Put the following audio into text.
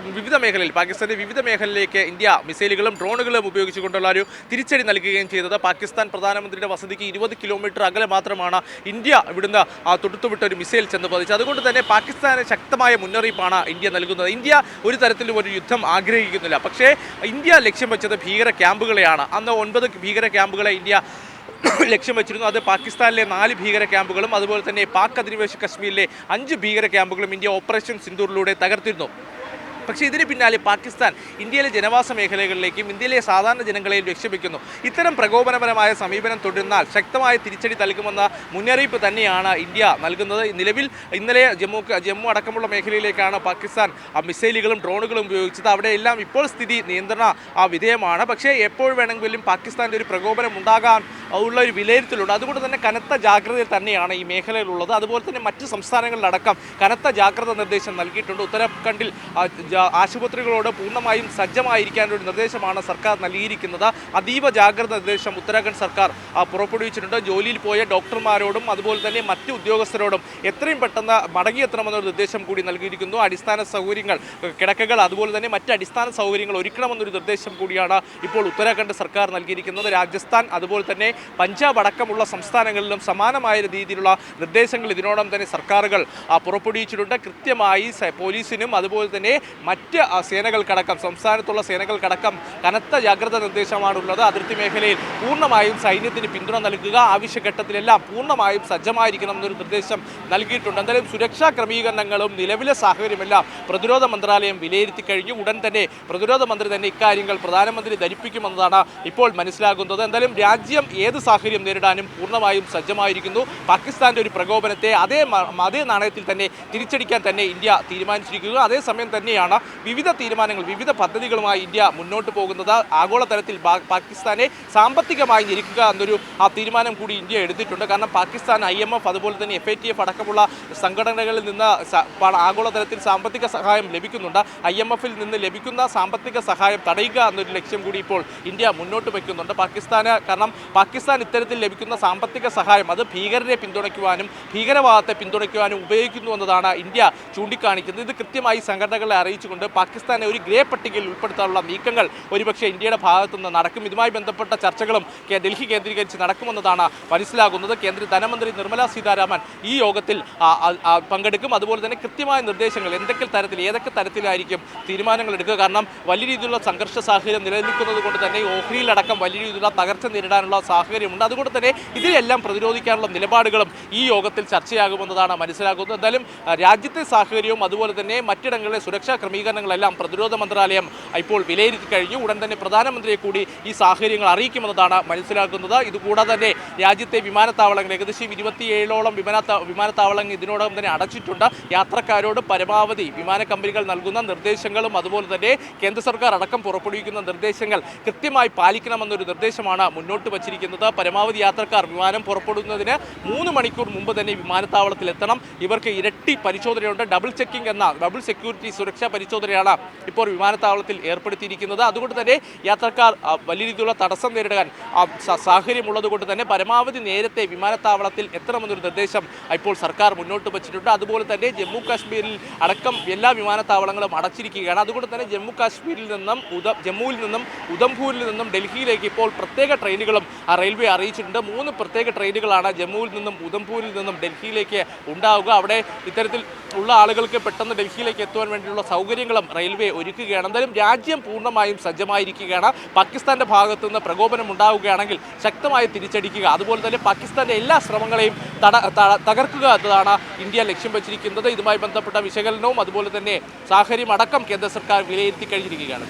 വിവിധ മേഖലയിൽ പാകിസ്ഥാന്റെ വിവിധ മേഖലയിലേക്ക് ഇന്ത്യ മിസൈലുകളും ഡ്രോണുകളും ഉപയോഗിച്ചുകൊണ്ടുള്ള ഒരു തിരിച്ചടി നൽകുകയും ചെയ്തത്. പാകിസ്ഥാൻ പ്രധാനമന്ത്രിയുടെ വസതിക്ക് 20 കിലോമീറ്റർ അകലെ മാത്രമാണ് ഇന്ത്യ ഇവിടുന്ന് തൊട്ടുവിട്ട ഒരു മിസൈൽ ചെന്ന് പതിച്ചത്. അതുകൊണ്ട് തന്നെ പാകിസ്ഥാന് ശക്തമായ മുന്നറിയിപ്പാണ് ഇന്ത്യ നൽകുന്നത്. ഇന്ത്യ ഒരു തരത്തിലും ഒരു യുദ്ധം ആഗ്രഹിക്കുന്നില്ല. പക്ഷേ ഇന്ത്യ ലക്ഷ്യം വെച്ചത് ഭീകര ക്യാമ്പുകളെയാണ്. അന്ന് 9 ഭീകര ക്യാമ്പുകളെ ഇന്ത്യ ലക്ഷ്യം വെച്ചിരുന്നു. അത് പാകിസ്ഥാനിലെ 4 ഭീകര ക്യാമ്പുകളും അതുപോലെ തന്നെ പാക് അധിനിവേശ കശ്മീരിലെ 5 ഭീകര ക്യാമ്പുകളും ഇന്ത്യ ഓപ്പറേഷൻ സിന്ദൂറിലൂടെ തകർത്തിരുന്നു. പക്ഷേ ഇതിന് പിന്നാലെ പാകിസ്ഥാൻ ഇന്ത്യയിലെ ജനവാസ മേഖലകളിലേക്കും ഇന്ത്യയിലെ സാധാരണ ജനങ്ങളെയും ലക്ഷ്യം വയ്ക്കുന്നു. ഇത്തരം പ്രകോപനപരമായ സമീപനം തുടർന്നാൽ ശക്തമായ തിരിച്ചടി നൽകുമെന്ന മുന്നറിയിപ്പ് തന്നെയാണ് ഇന്ത്യ നൽകുന്നത്. നിലവിൽ ഇന്നലെ ജമ്മു അടക്കമുള്ള മേഖലയിലേക്കാണ് പാകിസ്ഥാൻ മിസൈലുകളും ഡ്രോണുകളും ഉപയോഗിച്ചത്. അവിടെയെല്ലാം ഇപ്പോൾ സ്ഥിതി നിയന്ത്രണ വിധേയമാണ്. പക്ഷേ എപ്പോൾ വേണമെങ്കിലും പാകിസ്ഥാൻ്റെ ഒരു പ്രകോപനം ഉണ്ടാകാൻ ഉള്ള ഒരു വിലയിരുത്തലുണ്ട്. അതുകൊണ്ട് തന്നെ കനത്ത ജാഗ്രതയിൽ തന്നെയാണ് ഈ മേഖലയിലുള്ളത്. അതുപോലെ തന്നെ മറ്റ് സംസ്ഥാനങ്ങളിലടക്കം കനത്ത ജാഗ്രത നിർദ്ദേശം നൽകിയിട്ടുണ്ട്. ഉത്തരാഖണ്ഡിൽ ആശുപത്രികളോട് പൂർണ്ണമായും സജ്ജമായിരിക്കാനൊരു നിർദ്ദേശമാണ് സർക്കാർ നൽകിയിരിക്കുന്നത്. അതീവ ജാഗ്രത നിർദ്ദേശം ഉത്തരാഖണ്ഡ് സർക്കാർ പുറപ്പെടുവിച്ചിട്ടുണ്ട്. ജോലിയിൽ പോയ ഡോക്ടർമാരോടും അതുപോലെ തന്നെ മറ്റ് ഉദ്യോഗസ്ഥരോടും എത്രയും പെട്ടെന്ന് മടങ്ങിയെത്തണമെന്നൊരു നിർദ്ദേശം കൂടി നൽകിയിരിക്കുന്നു. അടിസ്ഥാന സൗകര്യങ്ങൾ, കിടക്കകൾ അതുപോലെ തന്നെ മറ്റ് അടിസ്ഥാന സൗകര്യങ്ങൾ ഒരുക്കണമെന്നൊരു നിർദ്ദേശം കൂടിയാണ് ഇപ്പോൾ ഉത്തരാഖണ്ഡ് സർക്കാർ നൽകിയിരിക്കുന്നത്. രാജസ്ഥാൻ അതുപോലെ തന്നെ പഞ്ചാബ് അടക്കമുള്ള സംസ്ഥാനങ്ങളിലും സമാനമായ രീതിയിലുള്ള നിർദ്ദേശങ്ങൾ ഇതിനോടകം തന്നെ സർക്കാരുകൾ പുറപ്പെടുവിച്ചിട്ടുണ്ട്. കൃത്യമായി പോലീസിനും അതുപോലെ തന്നെ മറ്റ് സേനകൾക്കടക്കം സംസ്ഥാനത്തുള്ള സേനകൾക്കടക്കം കനത്ത ജാഗ്രതാ നിർദ്ദേശമാണുള്ളത്. അതിർത്തി മേഖലയിൽ പൂർണ്ണമായും സൈന്യത്തിന് പിന്തുണ നൽകുക, ആവശ്യഘട്ടത്തിലെല്ലാം പൂർണ്ണമായും സജ്ജമായിരിക്കണം എന്നൊരു നിർദ്ദേശം നൽകിയിട്ടുണ്ട്. എന്തായാലും സുരക്ഷാ ക്രമീകരണങ്ങളും നിലവിലെ സാഹചര്യമെല്ലാം പ്രതിരോധ മന്ത്രാലയം വിലയിരുത്തി കഴിഞ്ഞു. ഉടൻ തന്നെ പ്രതിരോധ മന്ത്രി തന്നെ ഇക്കാര്യങ്ങൾ പ്രധാനമന്ത്രി ധരിപ്പിക്കുമെന്നതാണ് ഇപ്പോൾ മനസ്സിലാകുന്നത്. എന്തായാലും രാജ്യം ഏത് സാഹചര്യം നേരിടാനും പൂർണ്ണമായും സജ്ജമായിരിക്കുന്നു. പാകിസ്ഥാന്റെ ഒരു പ്രകോപനത്തെ അതേ നാണയത്തിൽ തന്നെ തിരിച്ചടിക്കാൻ തന്നെ ഇന്ത്യ തീരുമാനിച്ചിരിക്കുന്നു. അതേസമയം തന്നെയാണ് വിവിധ തീരുമാനങ്ങൾ, വിവിധ പദ്ധതികളുമായി ഇന്ത്യ മുന്നോട്ട് പോകുന്നത്. ആഗോളതലത്തിൽ പാകിസ്ഥാനെ സാമ്പത്തികമായി ഞെരുക്കുക എന്നൊരു തീരുമാനം കൂടി ഇന്ത്യ എടുത്തിട്ടുണ്ട്. കാരണം പാകിസ്ഥാൻ IMF അതുപോലെ തന്നെ FATF അടക്കമുള്ള സംഘടനകളിൽ നിന്ന് ആഗോളതലത്തിൽ സാമ്പത്തിക സഹായം ലഭിക്കുന്നുണ്ട്. IMF-ൽ നിന്ന് ലഭിക്കുന്ന സാമ്പത്തിക സഹായം തടയുക എന്നൊരു ലക്ഷ്യം കൂടി ഇപ്പോൾ ഇന്ത്യ മുന്നോട്ട് വയ്ക്കുന്നുണ്ട്. കാരണം പാകിസ്ഥാൻ ഇത്തരത്തിൽ ലഭിക്കുന്ന സാമ്പത്തിക സഹായം അത് ഭീകരരെ പിന്തുണയ്ക്കുവാനും ഭീകരവാദത്തെ പിന്തുണയ്ക്കുവാനും ഉപയോഗിക്കുന്നു എന്നതാണ് ഇന്ത്യ ചൂണ്ടിക്കാണിക്കുന്നത്. ഇത് കൃത്യമായി സംഘടനകളെ അറിയിച്ചുകൊണ്ട് പാകിസ്ഥാനെ ഒരു ഗ്രേ പട്ടികയിൽ ഉൾപ്പെടുത്താനുള്ള നീക്കങ്ങൾ ഒരുപക്ഷെ ഇന്ത്യയുടെ ഭാഗത്തു നിന്ന് നടക്കും. ഇതുമായി ബന്ധപ്പെട്ട ചർച്ചകളും ഡൽഹി കേന്ദ്രീകരിച്ച് നടക്കുമെന്നതാണ് മനസ്സിലാകുന്നത്. കേന്ദ്ര ധനമന്ത്രി നിർമ്മല സീതാരാമൻ ഈ യോഗത്തിൽ പങ്കെടുക്കും. അതുപോലെ തന്നെ കൃത്യമായ നിർദ്ദേശങ്ങൾ ഏതൊക്കെ തരത്തിലായിരിക്കും തീരുമാനങ്ങൾ എടുക്കുക. കാരണം വലിയ രീതിയിലുള്ള സംഘർഷ സാഹചര്യം നിലനിൽക്കുന്നത് കൊണ്ട് തന്നെ ഓഹ്രിയിലടക്കം വലിയ രീതിയിലുള്ള തകർച്ച നേരിടാനുള്ള സാഹചര്യമുണ്ട്. അതുകൊണ്ട് തന്നെ ഇതിനെല്ലാം പ്രതിരോധിക്കാനുള്ള നിലപാടുകളും ഈ യോഗത്തിൽ ചർച്ചയാകുമെന്നതാണ് മനസ്സിലാക്കുന്നത്. എന്തായാലും രാജ്യത്തെ സാഹചര്യവും അതുപോലെ തന്നെ മറ്റിടങ്ങളിലെ സുരക്ഷാ ക്രമീകരണങ്ങളെല്ലാം പ്രതിരോധ മന്ത്രാലയം ഇപ്പോൾ വിലയിരുത്തി കഴിഞ്ഞു. ഉടൻ തന്നെ പ്രധാനമന്ത്രിയെ കൂടി ഈ സാഹചര്യങ്ങൾ അറിയിക്കുമെന്നതാണ് മനസ്സിലാക്കുന്നത്. ഇതുകൂടാതെ തന്നെ രാജ്യത്തെ വിമാനത്താവളങ്ങൾ ഏകദേശം 27ഓളം വിമാനത്താവളങ്ങൾ ഇതിനോടകം തന്നെ അടച്ചിട്ടുണ്ട്. യാത്രക്കാരോട് പരമാവധി വിമാന കമ്പനികൾ നൽകുന്ന നിർദ്ദേശങ്ങളും അതുപോലെ തന്നെ കേന്ദ്ര സർക്കാർ അടക്കം പുറപ്പെടുവിക്കുന്ന നിർദ്ദേശങ്ങൾ കൃത്യമായി പാലിക്കണമെന്നൊരു നിർദ്ദേശമാണ് മുന്നോട്ട് വച്ചിരിക്കുന്നത്. പരമാവധി യാത്രക്കാർ വിമാനം പുറപ്പെടുന്നതിന് 3 മണിക്കൂർ മുമ്പ് തന്നെ വിമാനത്താവളത്തിൽ എത്തണം. ഇവർക്ക് ഇരട്ടി പരിശോധനയുണ്ട്. ഡബിൾ സെക്യൂരിറ്റി സുരക്ഷാ പരിശോധനയാണ് ഇപ്പോൾ വിമാനത്താവളത്തിൽ ഏർപ്പെടുത്തിയിരിക്കുന്നത്. അതുകൊണ്ട് തന്നെ യാത്രക്കാർ വലിയ രീതിയിലുള്ള തടസ്സം നേരിടാൻ സാഹചര്യമുള്ളത് കൊണ്ട് തന്നെ പരമാവധി നേരത്തെ വിമാനത്താവളത്തിൽ എത്തണമെന്നൊരു നിർദ്ദേശം ഇപ്പോൾ സർക്കാർ മുന്നോട്ട് വച്ചിട്ടുണ്ട്. അതുപോലെ തന്നെ ജമ്മു കാശ്മീരിൽ അടക്കം എല്ലാ വിമാനത്താവളങ്ങളും അടച്ചിരിക്കുകയാണ്. അതുകൊണ്ട് തന്നെ ജമ്മുവിൽ നിന്നും ഉധംപൂരിൽ നിന്നും ഡൽഹിയിലേക്ക് ഇപ്പോൾ പ്രത്യേക ട്രെയിനുകളും റെയിൽവേ അറിയിച്ചിട്ടുണ്ട്. 3 പ്രത്യേക ട്രെയിനുകളാണ് ജമ്മുവിൽ നിന്നും ഉധംപൂരിൽ നിന്നും ഡൽഹിയിലേക്ക് ഉണ്ടാവുക. അവിടെ ഇത്തരത്തിൽ ഉള്ള ആളുകൾക്ക് പെട്ടെന്ന് ഡൽഹിയിലേക്ക് എത്തുവാൻ വേണ്ടിയുള്ള സൗകര്യങ്ങളും റെയിൽവേ ഒരുക്കുകയാണ്. എന്തായാലും രാജ്യം പൂർണ്ണമായും സജ്ജമായിരിക്കുകയാണ്. പാകിസ്ഥാന്റെ ഭാഗത്തു നിന്ന് പ്രകോപനം ഉണ്ടാവുകയാണെങ്കിൽ ശക്തമായി തിരിച്ചടിക്കുക, അതുപോലെ തന്നെ പാകിസ്ഥാന്റെ എല്ലാ ശ്രമങ്ങളെയും തകർക്കുക എന്നതാണ് ഇന്ത്യ ലക്ഷ്യം വെച്ചിരിക്കുന്നത്. ഇതുമായി ബന്ധപ്പെട്ട വിശകലനവും അതുപോലെ തന്നെ സാഹചര്യം അടക്കം കേന്ദ്ര സർക്കാർ വിലയിരുത്തി കഴിഞ്ഞിരിക്കുകയാണ്.